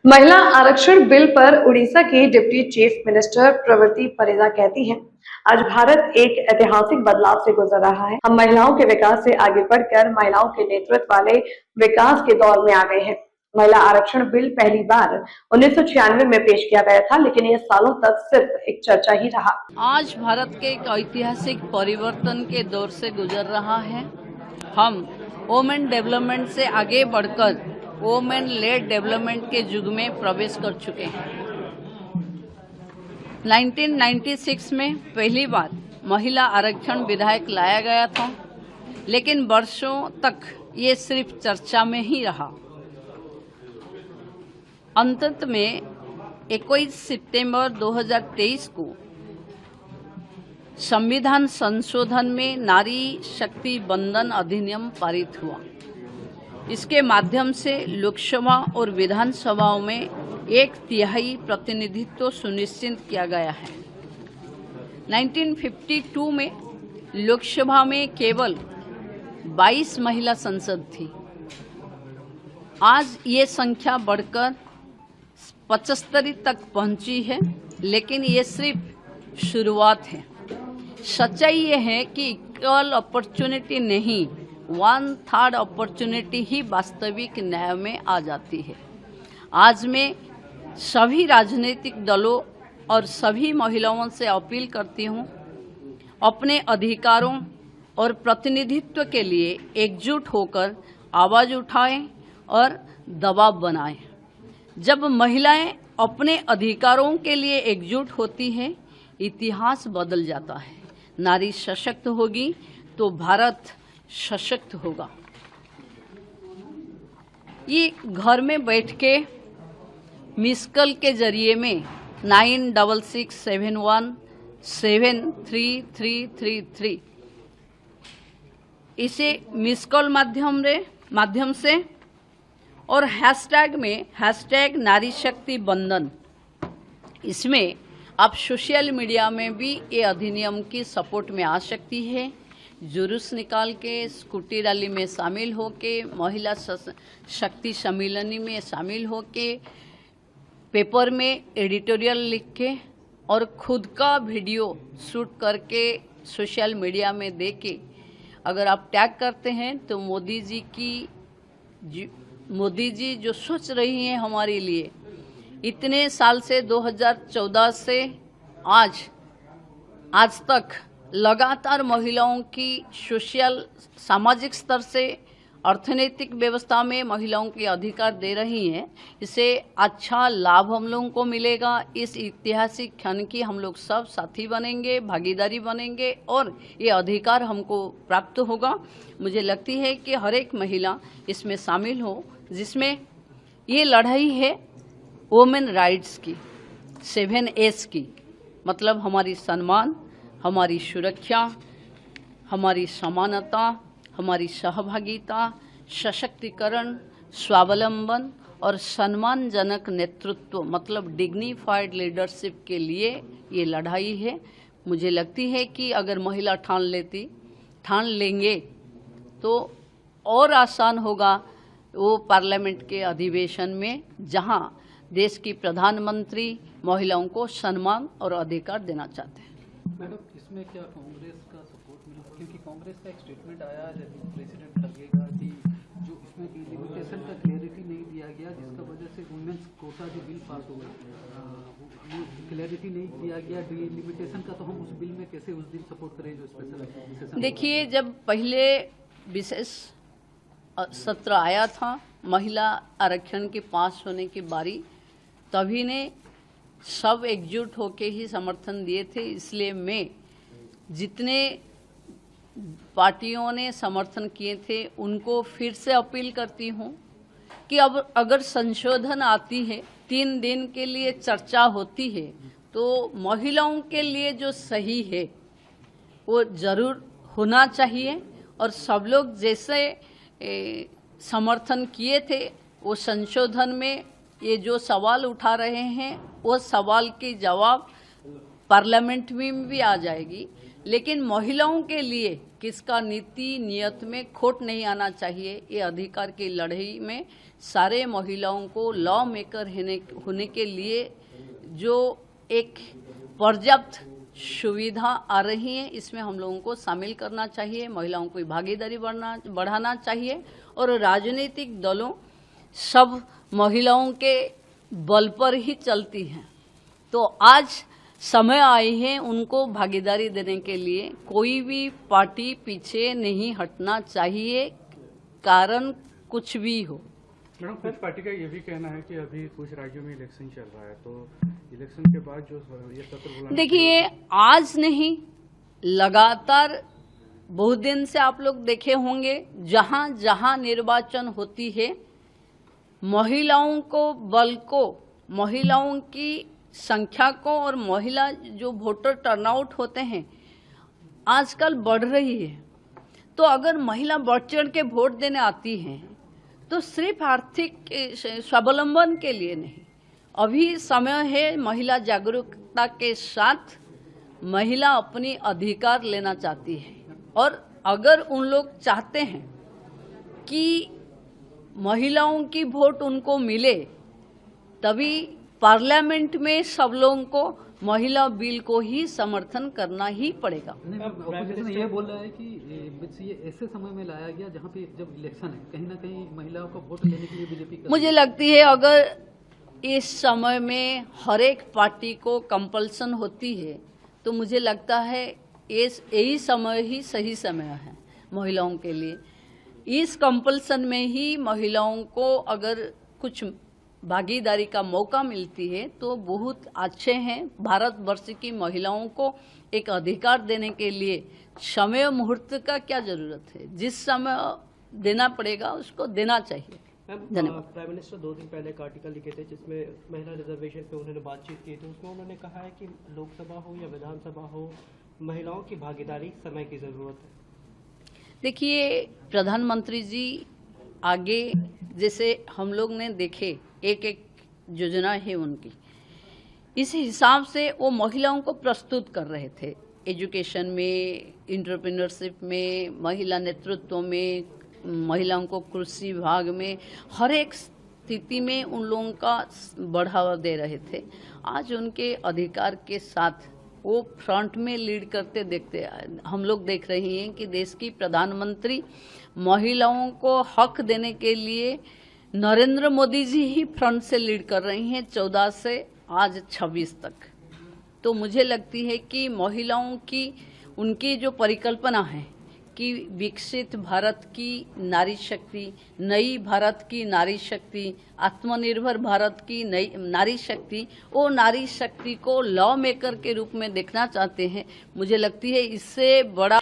महिला आरक्षण बिल पर उड़ीसा की डिप्टी चीफ मिनिस्टर प्रवृत्ति परिदा कहती हैं, आज भारत एक ऐतिहासिक बदलाव से गुजर रहा है। हम महिलाओं के विकास से आगे बढ़कर महिलाओं के नेतृत्व वाले विकास के दौर में आ गए हैं। महिला आरक्षण बिल पहली बार 1996 में पेश किया गया था, लेकिन यह सालों तक सिर्फ एक चर्चा ही रहा। आज भारत के एक ऐतिहासिक परिवर्तन के दौर से गुजर रहा है। हम वुमेन डेवलपमेंट से आगे बढ़कर वुमेन लेड डेवलपमेंट के युग में प्रवेश कर चुके हैं। 1996 में पहली बार महिला आरक्षण विधेयक लाया गया था, लेकिन वर्षों तक ये सिर्फ चर्चा में ही रहा। अंत में 21 सितंबर 2023 को संविधान संशोधन में नारी शक्ति बंधन अधिनियम पारित हुआ। इसके माध्यम से लोकसभा और विधानसभाओं में 1/3 प्रतिनिधित्व सुनिश्चित किया गया है। 1952 में लोकसभा में केवल 22 महिला सांसद थी। आज ये संख्या बढ़कर 75 तक पहुंची है, लेकिन ये सिर्फ शुरुआत है। सच्चाई ये है कि इक्वल अपॉर्चुनिटी नहीं, 1/3 अपॉर्चुनिटी ही वास्तविक न्याय में आ जाती है। आज मैं सभी राजनीतिक दलों और सभी महिलाओं से अपील करती हूँ, अपने अधिकारों और प्रतिनिधित्व के लिए एकजुट होकर आवाज़ उठाएं और दबाव बनाएं। जब महिलाएं अपने अधिकारों के लिए एकजुट होती हैं, इतिहास बदल जाता है। नारी सशक्त होगी तो भारत सशक्त होगा। ये घर में बैठ के मिस कॉल के जरिए में 9667173333 इसे मिस कॉल माध्यम से और हैशटैग में नारी शक्ति बंधन, इसमें आप सोशल मीडिया में भी ये अधिनियम की सपोर्ट में आ सकती है। जुलूस निकाल के, स्कूटी रैली में शामिल होके, महिला शक्ति सम्मेलन में शामिल होके, पेपर में एडिटोरियल लिख के और खुद का वीडियो शूट करके सोशल मीडिया में दे के अगर आप टैग करते हैं तो मोदी जी जो सोच रही हैं हमारे लिए, इतने साल से 2014 से आज तक लगातार महिलाओं की सामाजिक स्तर से अर्थनैतिक व्यवस्था में महिलाओं के अधिकार दे रही हैं। इससे अच्छा लाभ हम लोगों को मिलेगा। इस ऐतिहासिक क्षण की हम लोग सब साथी बनेंगे, भागीदारी बनेंगे और ये अधिकार हमको प्राप्त होगा। मुझे लगती है कि हर एक महिला इसमें शामिल हो, जिसमें ये लड़ाई है वुमेन राइट्स की, 7S की, मतलब हमारी सम्मान, हमारी सुरक्षा, हमारी समानता, हमारी सहभागिता, सशक्तिकरण, स्वावलंबन और सम्मानजनक नेतृत्व, मतलब डिग्निफाइड लीडरशिप के लिए ये लड़ाई है। मुझे लगती है कि अगर महिला ठान लेंगे तो और आसान होगा वो पार्लियामेंट के अधिवेशन में, जहां देश की प्रधानमंत्री महिलाओं को सम्मान और अधिकार देना चाहते हैं। मैडम, इसमें क्या कांग्रेस का सपोर्ट मिला? क्योंकि कांग्रेस का एक स्टेटमेंट आया जब प्रेसिडेंट लगेगा कि जो इसमें डिलिमिटेशन का क्लैरिटी नहीं दिया गया, जिसका वजह से वुमेन्स कोटा जो बिल पास हुआ, क्लैरिटी नहीं दिया गया डिलिमिटेशन का, तो हम उस बिल में कैसे उस दिन सपोर्ट करें जो स्पेशल? देखिए, जब पहले विशेष सत्र आया था महिला आरक्षण के पास होने की बारी, तभी ने सब एकजुट होके ही समर्थन दिए थे। इसलिए मैं जितने पार्टियों ने समर्थन किए थे उनको फिर से अपील करती हूँ कि अब अगर संशोधन आती है, 3 दिन के लिए चर्चा होती है, तो महिलाओं के लिए जो सही है वो जरूर होना चाहिए। और सब लोग जैसे समर्थन किए थे वो संशोधन में ये जो सवाल उठा रहे हैं वो सवाल की जवाब पार्लियामेंट में भी आ जाएगी। लेकिन महिलाओं के लिए किसका नीति नियत में खोट नहीं आना चाहिए। ये अधिकार की लड़ाई में सारे महिलाओं को लॉ मेकर होने के लिए जो एक पर्याप्त सुविधा आ रही है, इसमें हम लोगों को शामिल करना चाहिए। महिलाओं की भागीदारी बढ़ाना चाहिए और राजनीतिक दलों सब महिलाओं के बल पर ही चलती हैं। तो आज समय आई है उनको भागीदारी देने के लिए। कोई भी पार्टी पीछे नहीं हटना चाहिए, कारण कुछ भी हो। मैडम, कुछ पार्टी का ये भी कहना है कि अभी कुछ राज्यों में इलेक्शन चल रहा है, तो इलेक्शन के बाद जो ये सत्र बुलाना, देखिए आज नहीं, लगातार बहुत दिन से आप लोग देखे होंगे, जहां जहां निर्वाचन होती है महिलाओं को बल को, महिलाओं की संख्या को और महिला जो वोटर टर्नआउट होते हैं आजकल बढ़ रही है। तो अगर महिला बढ़ चढ़ के वोट देने आती हैं तो सिर्फ आर्थिक स्वावलंबन के लिए नहीं, अभी समय है महिला जागरूकता के साथ महिला अपनी अधिकार लेना चाहती है। और अगर उन लोग चाहते हैं कि महिलाओं की वोट उनको मिले, तभी पार्लियामेंट में सब लोगों को महिला बिल को ही समर्थन करना ही पड़ेगा। ऑपोजिशन ये बोल रहा है कि ये ऐसे समय में लाया गया जहाँ पे जब इलेक्शन है, कहीं ना कहीं महिलाओं को वोट लेने के लिए बीजेपी मुझे लगती है अगर इस समय में हर एक पार्टी को कंपल्सन होती है तो मुझे लगता है यही समय ही सही समय है महिलाओं के लिए। इस कंपल्सन में ही महिलाओं को अगर कुछ भागीदारी का मौका मिलती है तो बहुत अच्छे हैं। भारतवर्ष की महिलाओं को एक अधिकार देने के लिए समय मुहूर्त का क्या जरूरत है, जिस समय देना पड़ेगा उसको देना चाहिए। धन्यवाद। प्राइम मिनिस्टर 2 दिन पहले एक आर्टिकल लिखे थे जिसमें महिला रिजर्वेशन पे उन्होंने बातचीत की थी। उसमें उन्होंने कहा है कि लोकसभा हो या विधानसभा हो, महिलाओं की भागीदारी समय की ज़रूरत है। देखिए प्रधानमंत्री जी आगे जैसे हम लोग ने देखे एक योजना है उनकी, इस हिसाब से वो महिलाओं को प्रस्तुत कर रहे थे। एजुकेशन में, एंटरप्रेन्योरशिप में, महिला नेतृत्व में, महिलाओं को कृषि विभाग में, हर एक स्थिति में उन लोगों का बढ़ावा दे रहे थे। आज उनके अधिकार के साथ वो फ्रंट में लीड करते देखते हम लोग देख रहे हैं कि देश की प्रधानमंत्री महिलाओं को हक देने के लिए नरेंद्र मोदी जी ही फ्रंट से लीड कर रही हैं 14 से आज 26 तक। तो मुझे लगती है कि महिलाओं की उनकी जो परिकल्पना है कि विकसित भारत की नारी शक्ति, नई भारत की नारी शक्ति, आत्मनिर्भर भारत की नई नारी शक्ति, वो नारी शक्ति को लॉ मेकर के रूप में देखना चाहते हैं। मुझे लगती है इससे बड़ा